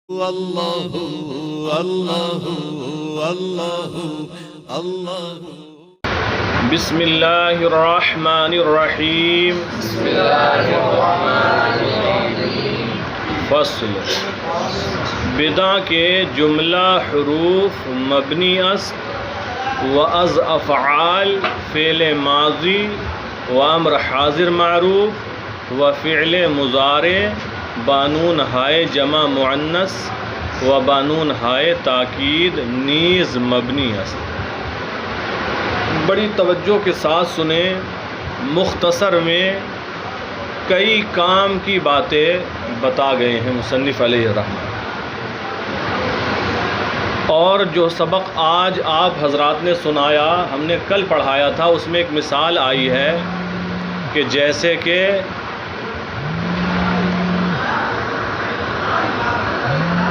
اللہ اللہ اللہ اللہ۔ بسم اللہ الرحمن الرحیم۔ فصل بدا کے جملہ حروف مبنی است و از افعال فعل ماضی و امر حاضر معروف و فعل مضارع بانون ہائے جمع مؤنث و بانون ہائے تاکید نیز مبنی است۔ بڑی توجہ کے ساتھ سنیں، مختصر میں کئی کام کی باتیں بتا گئے ہیں مصنف علیہ الرحمہ، اور جو سبق آج آپ حضرات نے سنایا، ہم نے کل پڑھایا تھا، اس میں ایک مثال آئی ہے کہ جیسے کہ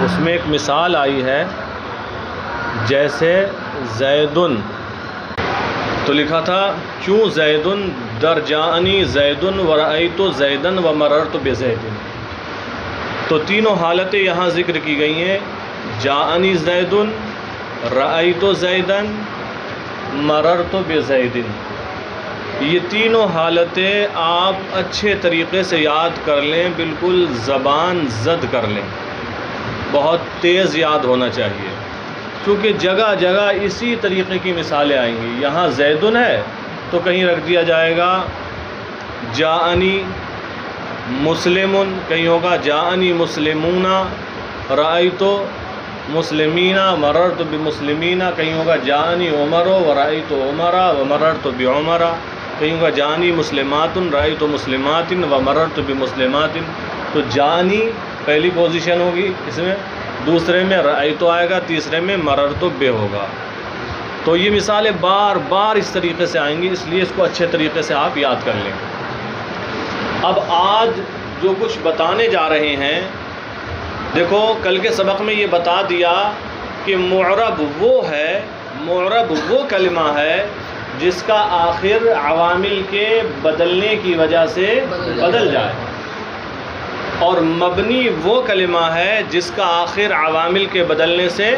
اس میں ایک مثال آئی ہے جیسے زیدن، تو لکھا تھا چوں زیدن در جاءنی زیدن و رأیت زیدن و مررت بزیدن، تو تینوں حالتیں یہاں ذکر کی گئی ہیں، جاءنی زیدن، رأیت زیدن، مررت بزیدن۔ یہ تینوں حالتیں آپ اچھے طریقے سے یاد کر لیں، بالکل زبان زد کر لیں، بہت تیز یاد ہونا چاہیے، کیونکہ جگہ جگہ اسی طریقے کی مثالیں آئیں گی۔ یہاں زیدن ہے تو کہیں رکھ دیا جائے گا جاءنی مسلمن، کہیں ہوگا جاءنی مسلمون، رأیت مسلمین مررت بمسلمین، کہیں ہوگا جاءنی عمر و رأیت عمر و مررت بعمر، کہیں ہوگا جاءنی مسلمات رأیت مسلمات و مررت بمسلمات۔ تو جاءنی پہلی پوزیشن ہوگی اس میں، دوسرے میں رأیت آئے گا، تیسرے میں مررت بے ہوگا۔ تو یہ مثالیں بار بار اس طریقے سے آئیں گی، اس لیے اس کو اچھے طریقے سے آپ یاد کر لیں۔ اب آج جو کچھ بتانے جا رہے ہیں، دیکھو کل کے سبق میں یہ بتا دیا کہ معرب وہ ہے، معرب وہ کلمہ ہے جس کا آخر عوامل کے بدلنے کی وجہ سے بدل جائے، اور مبنی وہ کلمہ ہے جس کا آخر عوامل کے بدلنے سے،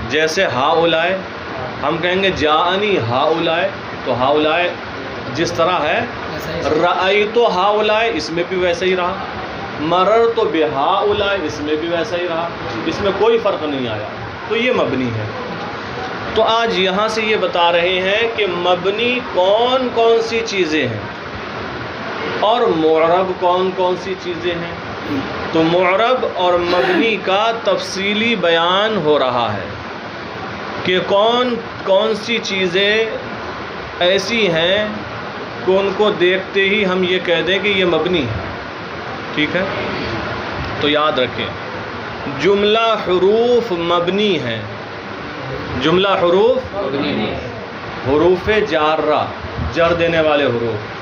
جیسے ہاؤلائے، ہم کہیں گے جاءنی ہاؤلائے، تو ہاؤلائے جس طرح ہے، رأیت ہاؤلائے اس میں بھی ویسے ہی رہا، مررت بہاؤلائے اس میں بھی ویسا ہی رہا، اس میں کوئی فرق نہیں آیا، تو یہ مبنی ہے۔ تو آج یہاں سے یہ بتا رہے ہیں کہ مبنی کون کون سی چیزیں ہیں اور معرب کون کون سی چیزیں ہیں۔ تو معرب اور مبنی کا تفصیلی بیان ہو رہا ہے کہ کون کون سی چیزیں ایسی ہیں کہ ان کو دیکھتے ہی ہم یہ کہہ دیں کہ یہ مبنی ہے، ٹھیک ہے؟ تو یاد رکھیں، جملہ حروف مبنی ہیں، جملہ حروف حروف جارہ، جر دینے والے حروف،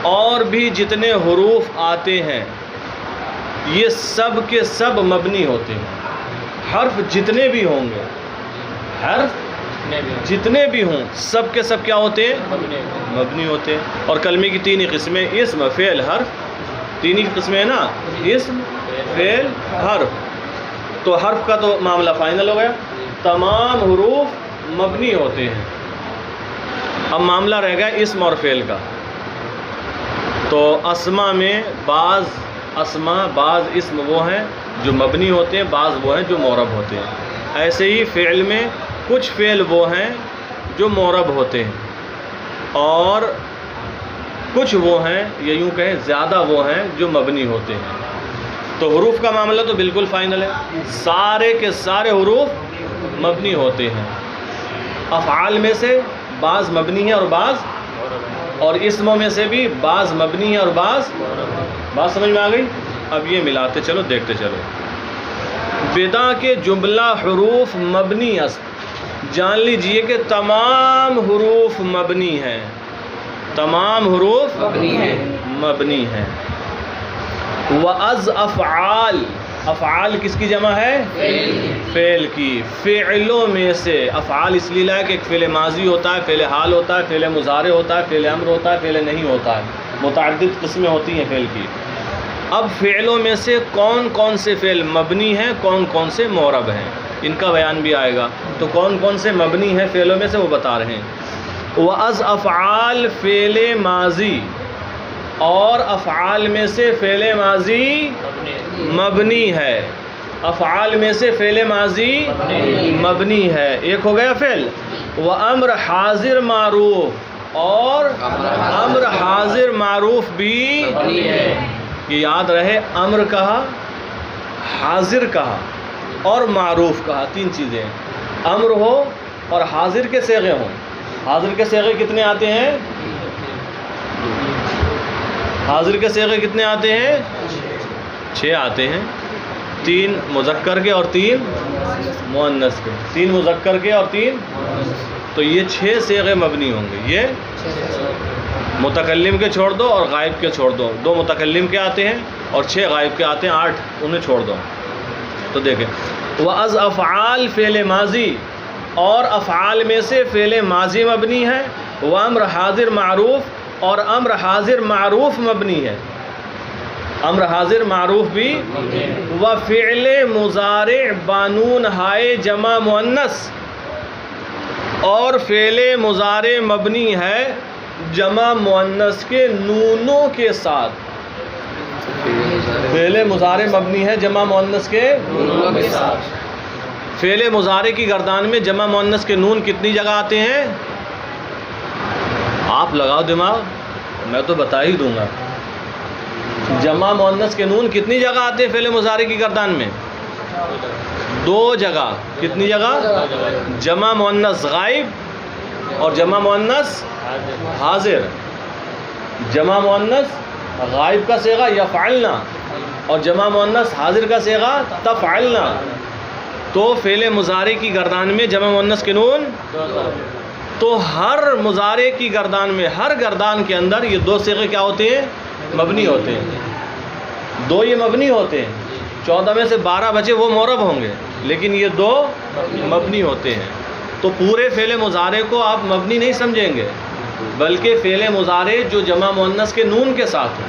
اور بھی جتنے حروف آتے ہیں یہ سب کے سب مبنی ہوتے ہیں۔ حرف جتنے بھی ہوں گے، حرف جتنے بھی ہوں، سب کے سب کیا ہوتے ہیں؟ مبنی ہوتے ہیں۔ اور کلمے کی تین ہی قسمیں، اسم فعل حرف، تین ہی قسمیں ہیں نا، اسم فعل حرف۔ تو حرف کا تو معاملہ فائنل ہو گیا، تمام حروف مبنی ہوتے ہیں۔ اب معاملہ رہ گیا اسم اور فعل کا۔ تو اسما میں بعض اسما، بعض اسم وہ ہیں جو مبنی ہوتے ہیں، بعض وہ ہیں جو معرب ہوتے ہیں۔ ایسے ہی فعل میں کچھ فعل وہ ہیں جو معرب ہوتے ہیں، اور کچھ وہ ہیں، یا یوں کہیں زیادہ وہ ہیں جو مبنی ہوتے ہیں۔ تو حروف کا معاملہ تو بالکل فائنل ہے، سارے کے سارے حروف مبنی ہوتے ہیں۔ افعال میں سے بعض مبنی ہیں اور بعض، اور اسموں میں سے بھی بعض مبنی ہیں اور بعض، بات سمجھ میں آ گئی؟ اب یہ ملاتے چلو، دیکھتے چلو۔ بدا کے جملہ حروف مبنی است، جان لیجئے کہ تمام حروف مبنی ہیں، تمام حروف مبنی ہیں۔ وَأَز افعال، افعال کس کی جمع ہے؟ فعل کی۔ فعلوں میں سے، افعال اس لیے لائے کہ ایک فعل ماضی ہوتا ہے، فعل حال ہوتا ہے، فعل مضارع ہوتا ہے، فعل امر ہوتا ہے، فعل نہیں ہوتا ہے، متعدد قسمیں ہوتی ہیں فعل کی۔ اب فعلوں میں سے کون کون سے فعل مبنی ہیں، کون کون سے معرب ہیں، ان کا بیان بھی آئے گا. تو کون کون سے مبنی ہیں فعلوں میں سے وہ بتا رہے ہیں. وَأَز افعال فعل ماضی، اور افعال میں سے فعل ماضی مبنی ہے. افعال میں سے فعل ماضی مبنی ہے. ایک ہو گیا فعل. وَأَمْرَ حاضر معروف، اور امر حاضر معروف بھی یہ یاد رہے. امر کہا، حاضر کہا اور معروف کہا، تین چیزیں. امر ہو اور حاضر کے صیغے ہوں. حاضر کے صیغے کتنے آتے ہیں؟ حاضر کے صیغے کتنے آتے ہیں؟ 6 آتے ہیں. 3 مذکر کے اور 3 مؤنث کے. 3 مذکر کے اور 3، تو یہ 6 صیغے مبنی ہوں گے. یہ متکلم کے چھوڑ دو اور غائب کے چھوڑ دو. 2 متکلم کے آتے ہیں اور 6 غائب کے آتے ہیں، 8 انہیں چھوڑ دو. تو دیکھیں وَأَز افعال فعل ماضی، اور افعال میں سے فعل ماضی مبنی ہے. وَأَمْرَ حاضر معروف، اور امر حاضر معروف مبنی ہے. امر حاضر معروف بھی. وفعل مضارع بانون ہائے جمع مؤنث، اور فعل مضارع مبنی ہے جمع مؤنث کے نونوں کے ساتھ. فعل مضارع مبنی ہے جمع مؤنث کے نونوں کے ساتھ. فعل مضارع کی گردان میں جمع مؤنث کے نون کتنی جگہ آتے ہیں؟ آپ لگاؤ دماغ، میں تو بتا ہی دوں گا. جمع مؤنث کے نون کتنی جگہ آتے ہیں فعل مضارع کی گردان میں؟ 2 جگہ. کتنی جگہ؟ جمع مؤنث غائب اور جمع مؤنث حاضر. جمع مؤنث غائب کا صیغہ یفعلنا، اور جمع مؤنث حاضر کا صیغہ تفعلنا. تو فعل مضارع کی گردان میں جمع مؤنث کے نون، تو ہر مضارع کی گردان میں، ہر گردان کے اندر یہ 2 صیغے کیا ہوتے ہیں؟ مبنی ہوتے ہیں. 2 یہ مبنی ہوتے ہیں. 14 میں سے 12 بچے وہ معرب ہوں گے، لیکن یہ 2 مبنی ہوتے ہیں. تو پورے فعل مضارع کو آپ مبنی نہیں سمجھیں گے، بلکہ فعل مضارع جو جمع مؤنث کے نون کے ساتھ ہو.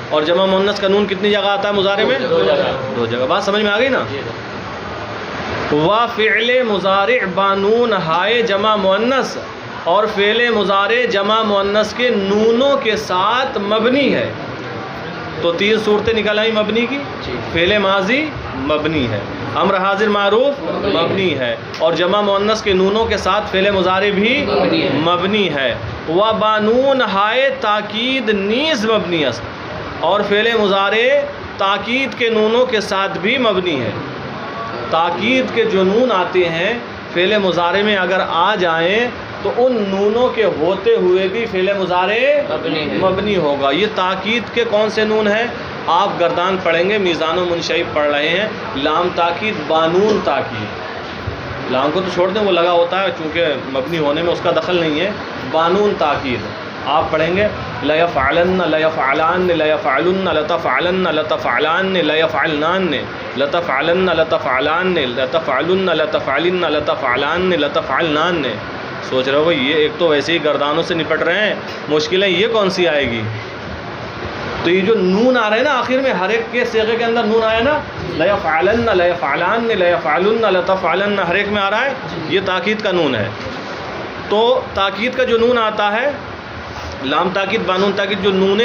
اور جمع مؤنث کا نون کتنی جگہ آتا ہے مضارع میں؟ 2 جگہ. بات سمجھ میں آ گئی نا؟ وفعل مضارع بانون ہائے جمع مؤنث، اور فعل مضارع جمع مؤنث کے نونوں کے ساتھ مبنی ہے. تو 3 صورتیں نکل آئیں مبنی کی. فعل ماضی مبنی ہے، امر حاضر معروف مبنی ہے، اور جمع مؤنث کے نونوں کے ساتھ فعل مضارع بھی مبنی ہے. وبانون ہائے تاکید نیز مبنی است، اور فعل مضارع تاکید کے نونوں کے ساتھ بھی مبنی ہے. تاکید کے جو نون آتے ہیں فعل مضارع میں اگر آ جائیں تو ان نونوں کے ہوتے ہوئے بھی فعل مضارع مبنی ہوگا. یہ تاکید کے کون سے نون ہیں؟ آپ گردان پڑھیں گے، میزان و منشعب پڑھ رہے ہیں. لام تاکید، بانون تاکید. لام کو تو چھوڑ دیں، وہ لگا ہوتا ہے، چونکہ مبنی ہونے میں اس کا دخل نہیں ہے. بانون تاکید آپ پڑھیں گے. لیفعلن، لیفعلان، لیفعلن، لتفعلن، لتفعلان، لیفعلنان، لتفعلن، لتفعلان، لتفعلن، لتفعلن، لتفعلان، لتفعلنان. سوچ رہے ہو یہ ایک تو ویسے ہی گردانوں سے نپٹ رہے ہیں، مشکلیں یہ کون سی آئے گی؟ تو یہ جو نون آ رہے ہیں نا آخر میں، ہر ایک کے صیغے کے اندر نون آیا نا، لیفعلن، لیفعلان، لیفعلن، لتفعلن، ہر ایک میں آ رہا ہے. یہ تاکید کا نون ہے. تو تاکید کا جو نون آتا ہے، لام تاکید، بانون تاکید، جو نون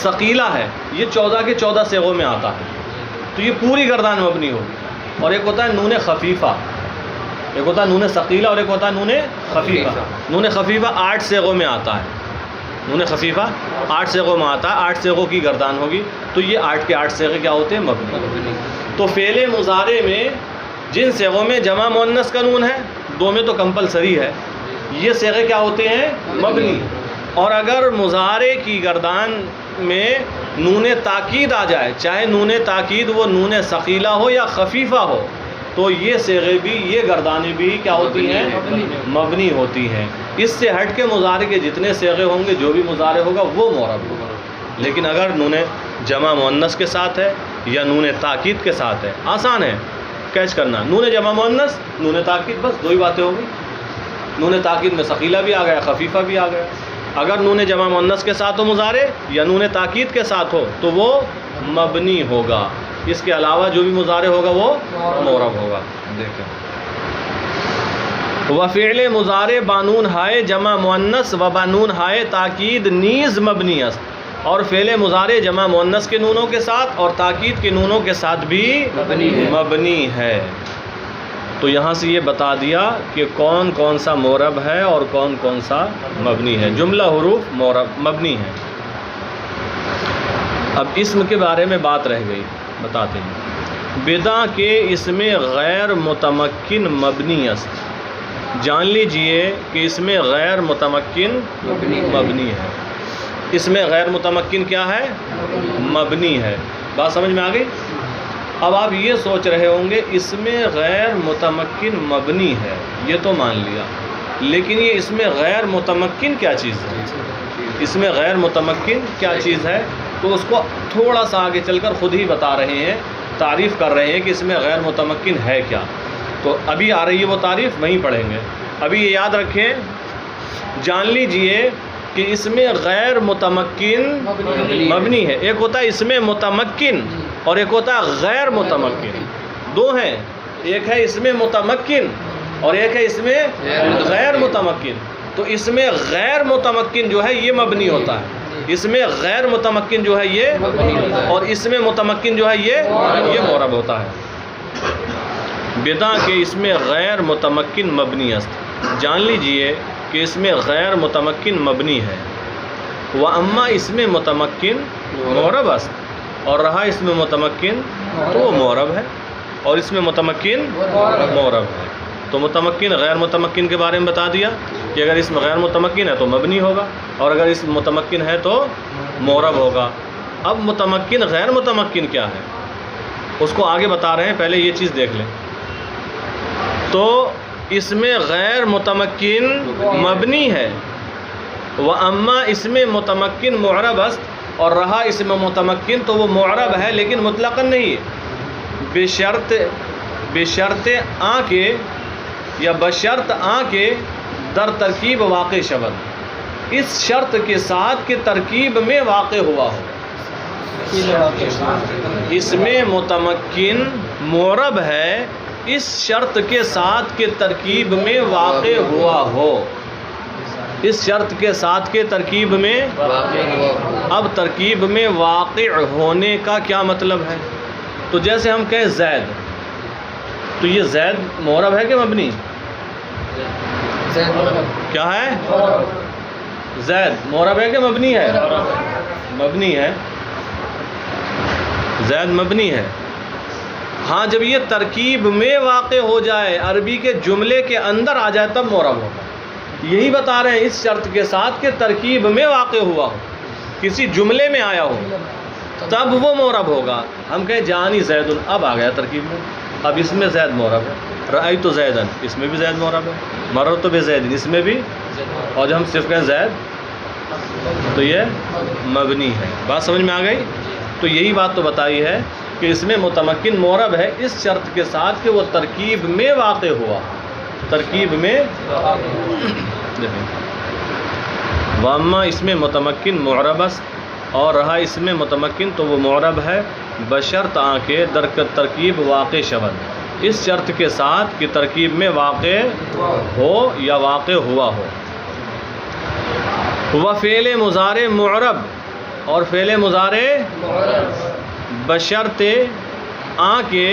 ثقیلہ ہے، یہ 14 کے 14 صیغوں میں آتا ہے. تو یہ پوری گردان مبنی ہوگی. اور ایک ہوتا ہے نون خفیفہ، ایک ہوتا ہے نون ثقیلہ، اور ایک ہوتا ہے نون خفیفہ. نون خفیفہ 8 صیغوں میں آتا ہے. نون خفیفہ 8 صیغوں میں آتا ہے، 8 صیغوں کی گردان ہوگی. تو یہ 8 کے 8 صیغے کیا ہوتے ہیں؟ مبنی. تو فعل مضارع میں جن صیغوں میں جمع مؤنث کا نون ہے، 2 میں تو کمپلسری ہے، یہ صیغے کیا ہوتے ہیں؟ مبنی. اور اگر مضارع کی گردان میں نون تاکید آ جائے، چاہے نون تاکید وہ نون ثقیلہ ہو یا خفیفہ ہو، تو یہ صیغے بھی، یہ گردانیں بھی کیا ہوتی ہیں؟ مبنی ہوتی ہیں. اس سے ہٹ کے مضارع کے جتنے صیغے ہوں گے، جو بھی مضارع ہوگا وہ معرب ہوگا. لیکن اگر نون جمع مؤنث کے ساتھ ہے یا نون تاکید کے ساتھ ہے، آسان ہے کیچ کرنا. نون جمع مؤنث، نون تاکید، بس 2 ہی باتیں ہوں گی. نون تاکید میں ثقیلہ بھی آ گیا، خفیفہ بھی آ گیا. اگر نون جمع مؤنث کے ساتھ ہو مضارع یا نون تاکید کے ساتھ ہو تو وہ مبنی ہوگا، اس کے علاوہ جو بھی مضارع ہوگا وہ معرب ہوگا۔ دیکھیں وفعل مضارع بانون ہائے جمع مؤنث و بانون ہائے تاکید نیز مبنی است، اور فعل مضارع جمع مؤنث کے نونوں کے ساتھ اور تاکید کے نونوں کے ساتھ بھی مبنی ہے۔ تو یہاں سے یہ بتا دیا کہ کون کون سا معرب ہے اور کون کون سا مبنی ہے، جملہ حروف معرب مبنی ہے۔ اب اسم کے بارے میں بات رہ گئی، بتاتے ہیں۔ بدا کے اسم غیر متمکن مبنی است، جان لیجئے کہ اس میں غیر متمکن مبنی ہے۔ اس میں غیر متمکن کیا ہے؟ مبنی ہے۔ بات سمجھ میں آ گئی؟ اب آپ یہ سوچ رہے ہوں گے اس میں غیر متمکن مبنی ہے، یہ تو مان لیا، لیکن یہ اس میں غیر متمکن کیا چیز ہے؟ اس میں غیر متمکن کیا چیز ہے؟ تو اس کو تھوڑا سا آگے چل کر خود ہی بتا رہے ہیں، تعریف کر رہے ہیں کہ اس میں غیر متمکن ہے کیا۔ تو ابھی آ رہی ہے وہ تعریف، وہیں پڑھیں گے۔ ابھی یہ یاد رکھیں، جان لیجئے کہ اس میں غیر متمکن مبنی ہے۔ ایک ہوتا ہے اس میں متمکن اور ایک ہوتا ہے غیر متمکن، دو ہیں، ایک ہے اس میں متمکن اور ایک ہے اس میں غیر متمکن۔ تو اس میں غیر متمکن جو ہے یہ مبنی ہوتا ہے، اس میں غیر متمکن جو ہے یہ، اور اس میں متمکن جو ہے یہ معرب ہوتا ہے۔ بدا کہ اس میں غیر متمکن مبنی است، جان لیجئے کہ اس میں غیر متمکن مبنی ہے۔ وَأَمَّا اس میں متمکن معرب است، اور رہا اس میں متمکن تو وہ معرب ہے، اور اس میں متمکن معرب ہے۔ تو متمکن غیر متمکن کے بارے میں بتا دیا کہ اگر اس میں غیر متمکن ہے تو مبنی ہوگا، اور اگر اس میں متمکن ہے تو معرب ہوگا۔ اب متمکن غیر متمکن کیا ہے اس کو آگے بتا رہے ہیں، پہلے یہ چیز دیکھ لیں۔ تو اس میں غیر متمکن مبنی ہے، وَأَمَّا اس میں متمکن معرب است، اور رہا اس میں متمکن تو وہ معرب ہے لیکن مطلقاً نہیں ہے، بشرط آ کے یا بشرط آ کے در ترکیب واقع شود، اس شرط کے ساتھ کہ ترکیب میں واقع ہوا ہو۔ اس میں متمکن معرب ہے اس شرط کے ساتھ کہ ترکیب میں واقع ہوا ہو، اس شرط کے ساتھ کہ ترکیب میں اب ترکیب میں واقع ہونے کا کیا مطلب ہے؟ تو جیسے ہم کہیں زید، تو یہ زید معرب ہے کہ مبنی؟ کیا ہے؟ زید معرب ہے کہ مبنی ہے؟ مبنی ہے، زید مبنی ہے۔ ہاں جب یہ ترکیب میں واقع ہو جائے، عربی کے جملے کے اندر آ جائے تب معرب ہوگا۔ یہی بتا رہے ہیں اس شرط کے ساتھ کہ ترکیب میں واقع ہوا ہو، کسی جملے میں آیا ہو تب وہ معرب ہوگا۔ ہم کہیں جانی زید، اب آ گیا ترکیب میں، اب اس میں زید معرب ہے۔ رأیت زیدن، اس میں بھی زید معرب ہے۔ مررت بزید، اس میں بھی، اور جب ہم صرف کہیں زید تو یہ مبنی ہے۔ بات سمجھ میں آ گئی؟ تو یہی بات تو بتائی ہے کہ اس میں متمکن معرب ہے اس شرط کے ساتھ کہ وہ ترکیب میں واقع ہوا، ترکیب میں۔ واما اس میں متمکن معرب است، اور رہا اس میں متمکن تو وہ معرب ہے بشرط آ کے در ترکیب واقع شود، اس شرط کے ساتھ کہ ترکیب میں واقع ہو یا واقع ہوا ہو۔ وفعل مضارع معرب، اور فعل مضارع بشرط آ کے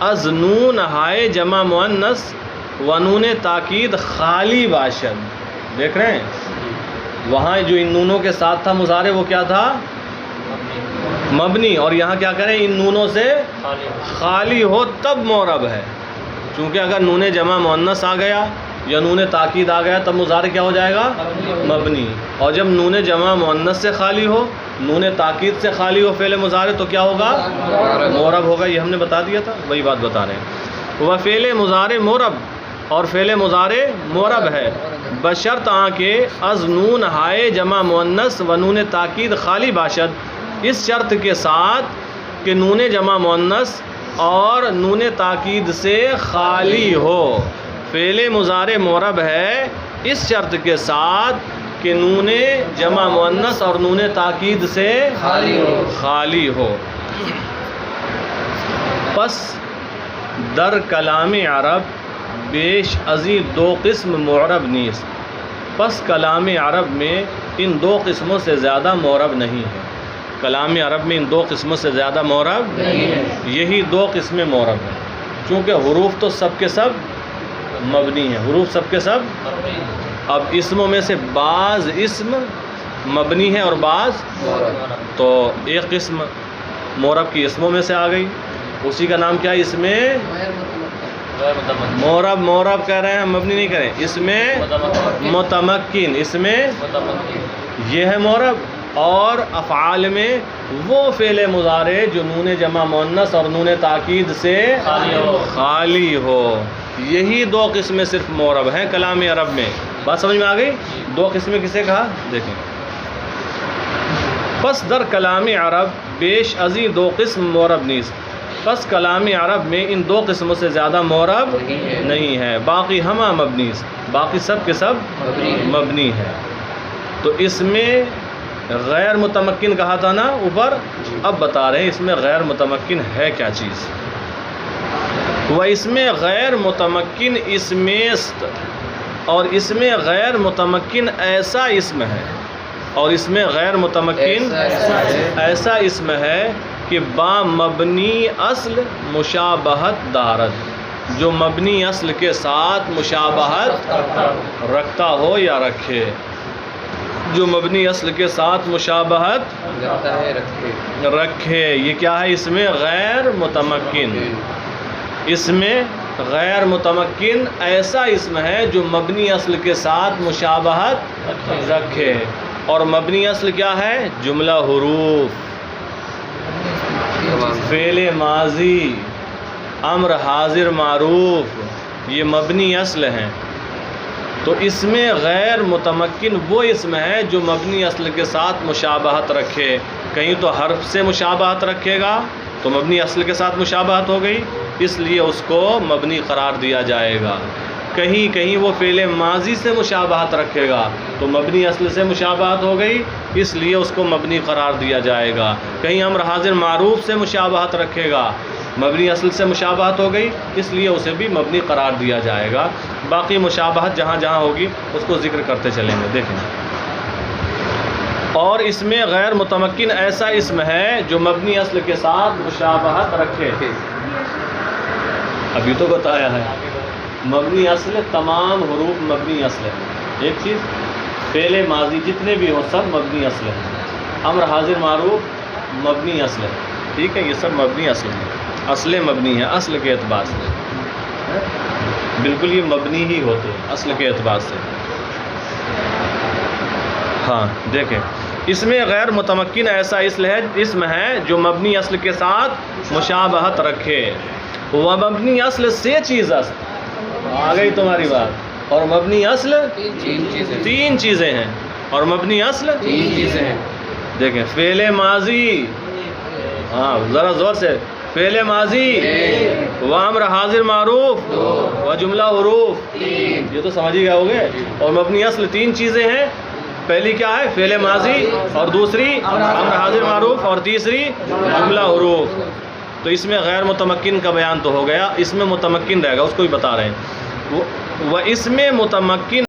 از نون ہائے جمع مؤنث و نون تاکید خالی باشد۔ دیکھ رہے ہیں وہاں جو ان نونوں کے ساتھ تھا مضارع وہ کیا تھا؟ مبنی، اور یہاں کیا کریں ان نونوں سے خالی ہو تب معرب ہے، چونکہ اگر نون جمع مؤنث آ گیا یا نون تاکید آ گیا تب مضارع کیا ہو جائے گا؟ مبنی، اور جب نون جمع مؤنث سے خالی ہو، نون تاکید سے خالی ہو فعل مضارع تو کیا ہوگا؟ معرب ہوگا۔ یہ ہم نے بتا دیا تھا، وہی بات بتا رہے ہیں۔ وہ فعل مضارع معرب، اور فعل مضارع معرب ہے بشرط آ کے از نون ہائے جمع مؤنث و نون تاکید خالی باشد، اس شرط کے ساتھ کہ نون جمع مؤنث اور نون تاکید سے خالی ہو۔ فعل مضارع معرب ہے اس شرط کے ساتھ کہ نون جمع مؤنث اور نون تاکید سے خالی ہو. پس در کلام عرب بیش ازیں دو قسم معرب نیست. پس کلام عرب میں ان دو قسموں سے زیادہ معرب نہیں ہے. کلام عرب میں ان دو قسموں سے زیادہ معرب یہی دو قسمیں معرب ہیں. چونکہ حروف تو سب کے سب مبنی ہیں، حروف سب کے سب. اب اسموں میں سے بعض اسم مبنی ہے اور بعض، تو ایک قسم معرب کی اسموں میں سے آ گئی، اسی کا نام کیا ہے؟ اس میں معرب کہہ رہے ہیں، مبنی نہیں کریں. اس میں متمکن، اس میں یہ ہے معرب. اور افعال میں وہ فعل مضارع جو نون جمع مؤنث اور نون تاکید سے خالی ہو. یہی دو قسمیں صرف معرب ہیں کلام عرب میں. بات سمجھ میں آ گئی؟ دو قسمیں کسے کہا؟ دیکھیں. پس در کلام عرب بیش ازیں دو قسم معرب نیست. پس کلام عرب میں ان دو قسموں سے زیادہ معرب نہیں ہے. باقی ہمہ مبنی، باقی سب کے سب مبنی ہے. تو اس میں غیر متمکن کہا تھا نا اوپر، اب بتا رہے ہیں اس میں غیر متمکن ہے کیا چیز. وہ اس میں غیر متمکن اسم است، اور اس میں غیر متمکن ایسا اسم ہے، اور اس میں غیر متمکن ایسا اسم ہے کہ با مبنی اصل مشابہت دارد، جو مبنی اصل کے ساتھ مشابہت رکھتا ہو یا رکھے. جو مبنی اصل کے ساتھ مشابہت رکھے. یہ کیا ہے؟ اس میں غیر متمکن. اس میں غیر متمکن ایسا اسم ہے جو مبنی اصل کے ساتھ مشابہت رکھے. اور مبنی اصل کیا ہے؟ جملہ حروف، فعل ماضی، امر حاضر معروف، یہ مبنی اصل ہیں. تو اس میں غیر متمکن وہ اسم ہے جو مبنی اصل کے ساتھ مشابہت رکھے. کہیں تو حرف سے مشابہت رکھے گا تو مبنی اصل کے ساتھ مشابہت ہو گئی، اس لیے اس کو مبنی قرار دیا جائے گا. کہیں کہیں وہ فعل ماضی سے مشابہت رکھے گا تو مبنی اصل سے مشابہت ہو گئی، اس لیے اس کو مبنی قرار دیا جائے گا. کہیں امر حاضر معروف سے مشابہت رکھے گا، مبنی اصل سے مشابہت ہو گئی، اس لیے اسے بھی مبنی قرار دیا جائے گا. باقی مشابہت جہاں جہاں ہوگی اس کو ذکر کرتے چلیں گے. دیکھیں. اور اس میں غیر متمکن ایسا اسم ہے جو مبنی اصل کے ساتھ مشابہت رکھے. ابھی تو بتایا ہے مبنی اصل، تمام حروف مبنی اصل ہے. ایک چیز، فعل ماضی جتنے بھی ہوں سب مبنی اصل ہے. امر حاضر معروف مبنی اصل ہے. ٹھیک ہے، یہ سب مبنی اصل ہیں، اصل مبنی ہے اصل کے اعتبار سے. بالکل یہ مبنی ہی ہوتے ہیں اصل کے اعتبار سے. ہاں دیکھیں، اس میں غیر متمکن ایسا اسم ہے جو مبنی اصل کے ساتھ مشابہت رکھے. وہ مبنی اصل سے چیز اصل آ گئی تمہاری بات. اور مبنی اصل تین چیزیں ہیں، اور مبنی اصل تین چیزیں ہیں. دیکھیں، فعل ماضی، ہاں ذرا زور سے، فعل ماضی، و امر حاضر معروف، و جملہ حروف، یہ تو سمجھ ہی گئے ہوگے. اور مبنی اصل تین چیزیں ہیں. پہلی کیا ہے؟ فعل ماضی، اور دوسری امر حاضر معروف، اور تیسری جملہ حروف. تو اس میں غیر متمکن کا بیان تو ہو گیا، اس میں متمکن رہے گا، اس کو بھی بتا رہے ہیں. وہ اس میں متمکن